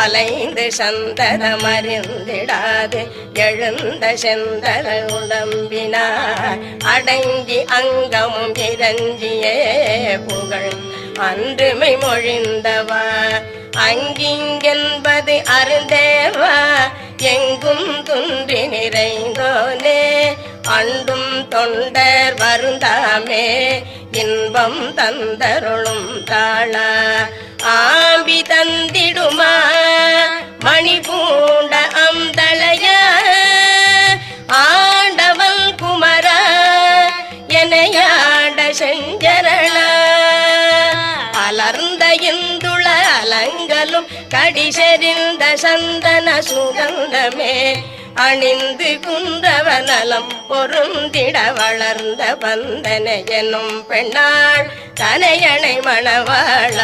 அலைந்து சந்ததம் அறிந்திடாது எழுந்த செந்தர உடம்பினார் அடங்கி அங்கமும் இறஞ்சியே புகழ் அன்றுமை மொழிந்தவா அங்கிங்கென்பது அருந்தேவா எங்கும் துன்றி நிறைந்தோனே அண்டும் தொண்டர் வருந்தாமே இன்பம் தந்தருளும் தாளா ஆம்பி தந்திடுமா மணி பூண்ட அந்தளைய ஆண்டவன் குமரா எனையாண்ட செஞ்சரண அலர்ந்த இந்துள அலங்களும் கடிசெறிந்த சந்தன சுகந்தமே அணிந்து குன்றவனலம் பொருந்திட வளர்ந்த வந்தன எனும் பெண்ணாள் தனையணை மணவாள